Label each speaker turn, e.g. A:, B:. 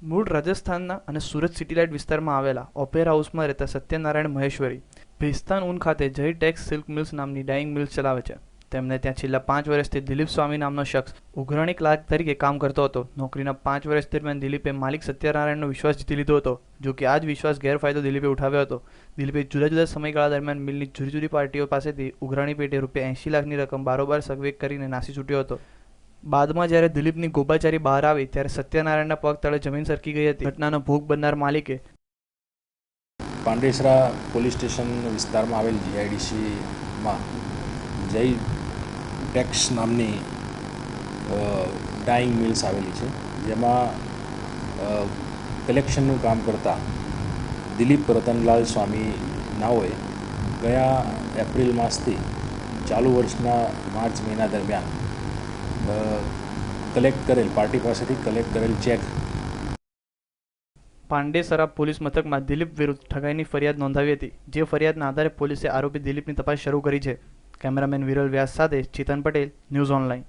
A: મૂળ રાજસ્થાનના અને સુરત સિટીલાઇટ વિસ્તારમાં આવેલા ઓપેરા હાઉસમાં રહેતા સત્યનારાયણ મહેશ્વરી ભેસ્તાન ઊન ખાતે જય ટેક્સ સિલ્ક મિલ્સ નામની ડાઇંગ મિલ્સ ચલાવે છે. તેમને ત્યાં છેલ્લા 5 વર્ષથી દિલીપ સ્વામી નામનો શખ્સ ઉઘરાણી ક્લાર્ક તરીકે કામ કરતો હતો. નોકરીના 5 વર્ષ દરમિયાન દિલીપે માલિક સત્યનારાયણનો વિશ્વાસ જીતી લીધો હતો. જો કે આ જ વિશ્વાસ ગેરફાયદો દિલીપે ઉઠાવ્યો હતો. દિલીપે જુદા જુદા સમયગાળા દરમિયાન મિલની જુદી જુદી પાર્ટીઓ પાસેથી ઉઘરાણી પેટે ₹80 લાખની રકમ બારોબાર સગવેક કરીને નાસી છૂટ્યો હતો. બાદમાં જ્યારે દિલીપની ગોબાચારી બહાર આવી ત્યારે સત્યનારાયણના પગ તળે જમીન સરકી ગઈ હતી. ઘટનાનો ભોગ બનનાર માલિકે
B: પાંડેસરા પોલીસ સ્ટેશન વિસ્તારમાં આવેલ જીઆઈડીસીમાં જય ટેક્સ નામની ડાઇંગ મિલ્સ આવેલી છે, જેમાં કલેક્શનનું કામ કરતા દિલીપ રતનલાલ સ્વામી નાઓએ ગયા એપ્રિલ માસથી ચાલુ વર્ષના માર્ચ મહિના દરમિયાન પાર્ટી પાસેથી કલેક્ટ કરેલ ચેક
A: પાંડેસરા પોલીસ મથકમાં દિલીપ વિરુદ્ધ ઠગાઈની ફરિયાદ નોંધાવી હતી. જે ફરિયાદના આધારે પોલીસે આરોપી દિલીપની તપાસ શરૂ કરી છે. કેમેરામેન વિરલ વ્યાસ સાથે ચેતન પટેલ, ન્યૂઝ ઓનલાઈન.